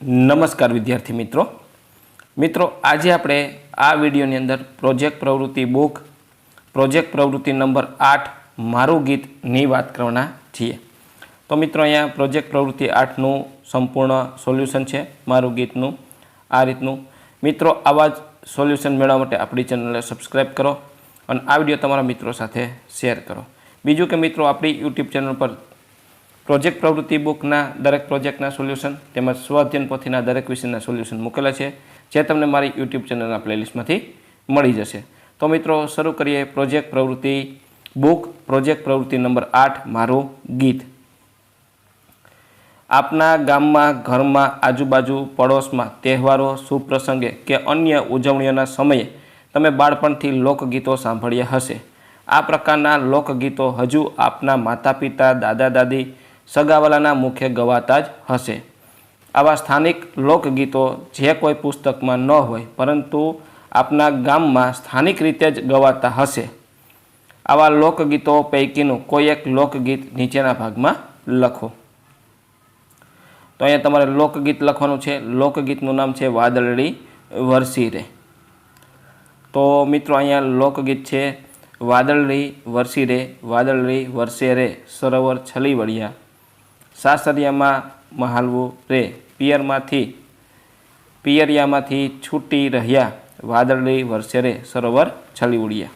નમસ્કાર વિદ્યાર્થી મિત્રો આજે આપણે આ વિડીયોની અંદર પ્રોજેક્ટ પ્રવૃત્તિ બુક પ્રોજેક્ટ પ્રવૃત્તિ નંબર 8 મારું ગીતની વાત કરવાના છીએ। તો મિત્રો અહીંયા પ્રોજેક્ટ પ્રવૃત્તિ 8નું સંપૂર્ણ સોલ્યુશન છે મારું ગીતનું આ રીતનું। મિત્રો આવા જ સોલ્યુશન મેળવવા માટે આપણી ચેનલને સબસ્ક્રાઈબ કરો અને આ વિડીયો તમારા મિત્રો સાથે શેર કરો। બીજું કે મિત્રો આપણી યુટ્યુબ ચેનલ પર પ્રોજેક્ટ પ્રવૃત્તિ બુકના દરેક પ્રોજેક્ટના સોલ્યુશન તેમજ સ્વઅધ્યયન પોથીના દરેક વિષયના સોલ્યુશન મૂકેલા છે જે તમને મારી યુટ્યુબ ચેનલના પ્લેલિસ્ટમાંથી મળી જશે। તો મિત્રો શરૂ કરીએ પ્રોજેક્ટ પ્રવૃત્તિ બુક પ્રોજેક્ટ પ્રવૃત્તિ નંબર 8 મારું ગીત। આપના ગામમાં ઘરમાં આજુબાજુ પડોશમાં તહેવારો શુભ પ્રસંગે કે અન્ય ઉજવણીઓના સમયે તમે બાળપણથી લોકગીતો સાંભળ્યા હશે। આ પ્રકારના લોકગીતો હજુ આપના માતા પિતા દાદા દાદી સગાવાલાના મુખે ગવાતા જ હશે। આવા સ્થાનિક લોકગીતો જે કોઈ પુસ્તકમાં ન હોય પરંતુ આપના ગામમાં સ્થાનિક રીતે જ ગવાતા હશે। આવા લોકગીતો પૈકીનું કોઈ એક લોકગીત નીચેના ભાગમાં લખો। તો અહીંયા તમારે લોકગીત લખવાનું છે। લોકગીતનું નામ છે વાદળડી વરસી રે। તો મિત્રો અહીંયા લોકગીત છે વાદળડી વરસી રે વાદળડી વરસે રે સરોવર છલી વળ્યા સાસરિયામાં મહાલવું રે પિયરિયામાંથી છૂટી રહ્યા વાદળડી વરસે રે સરોવર છલી ઉડ્યા।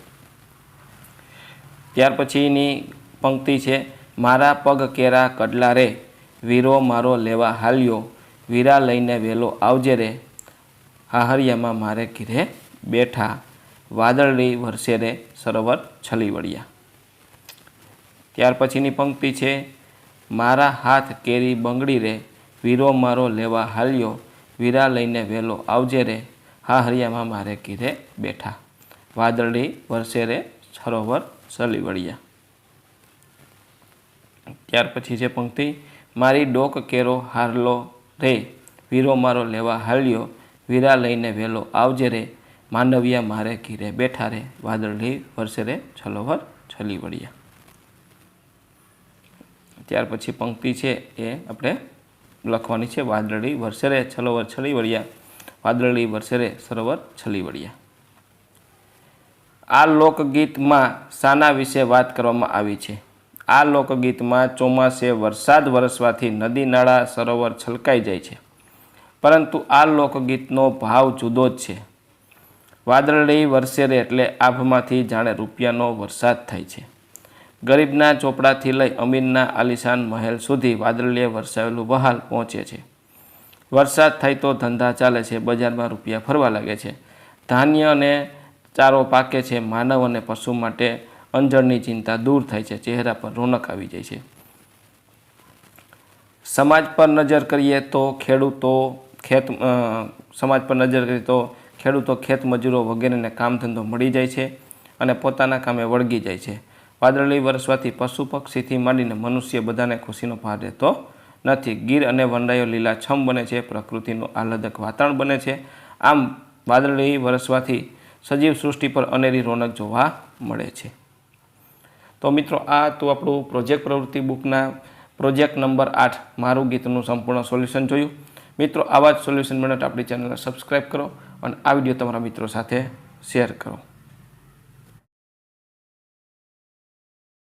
ત્યાર પછીની પંક્તિ છે મારા પગ કેરા કડલા રે વીરો મારો લેવા હાલ્યો વીરા લઈને વેલો આવજે રે હાહરિયામાં મારે ઘીરે બેઠા વાદળડી વરસે રે સરોવર છલી વળ્યા। ત્યાર પછીની પંક્તિ છે મારા હાથ કેરી બંગડી રે વીરો મારો લેવા હાલ્યો વીરા લઈને વેલો આવજે રે હાહરિયામાં મારે ઘીરે બેઠા વાદળડી વરસે રે સરોવર છલી વળ્યા। ત્યાર પછી છે પંક્તિ મારી ડોક કેરો હારલો રે વીરો મારો લેવા હાલ્યો વીરા લઈને વેલો આવજે રે માંડવિયા મારે ઘીરે બેઠા રે વાદળડી વરસે રે સરોવર છલી વળ્યા। ત્યાર પછી પંક્તિ છે એ આપણે લખવાની છે વાદળડી વરસે રે સરોવર છલી વળ્યા વાદળડી વરસે રે સરોવર છલી વળ્યા। આ લોકગીતમાં શાના વિશે વાત કરવામાં આવી છે? આ લોકગીતમાં ચોમાસે વરસાદ વરસવાથી નદી નાળા સરોવર છલકાઈ જાય છે પરંતુ આ લોકગીતનો ભાવ જુદો જ છે। વાદળડી વરસે રે એટલે આભમાંથી જાણે રૂપિયાનો વરસાદ થાય છે। ગરીબના ચોપડાથી લઈ અમીરના આલિશાન મહેલ સુધી વાદળીએ વરસાવેલું વહાલ પહોંચે છે। વરસાદ થાય તો ધંધા ચાલે છે બજારમાં રૂપિયા ફરવા લાગે છે ધાન્ય અને ચારો પાકે છે માનવ અને પશુ માટે અંજળની ચિંતા દૂર થાય છે ચહેરા પર રોનક આવી જાય છે। સમાજ પર નજર કરીએ તો ખેડૂતો ખેત મજૂરો વગેરેને કામ ધંધો મળી જાય છે અને પોતાના કામે વળગી જાય છે। વાદળડી વરસવાથી પશુ પક્ષીથી માંડીને મનુષ્ય બધાને ખુશીનો ભાર રહેતો નથી। ગીર અને વનરાયો લીલાછમ બને છે પ્રકૃતિનું આહ્લાદક વાતાવરણ બને છે। આમ વાદળડી વરસવાથી સજીવ સૃષ્ટિ પર અનેરી રોનક જોવા મળે છે। તો મિત્રો આ તો આપણું પ્રોજેક્ટ પ્રવૃત્તિ બુકના પ્રોજેક્ટ નંબર 8 મારું ગીતનું સંપૂર્ણ સોલ્યુશન જોયું। મિત્રો આવા જ સોલ્યુશન મેળવવા આપણી ચેનલને સબસ્ક્રાઈબ કરો અને આ વિડીયો તમારા મિત્રો સાથે શેર કરો।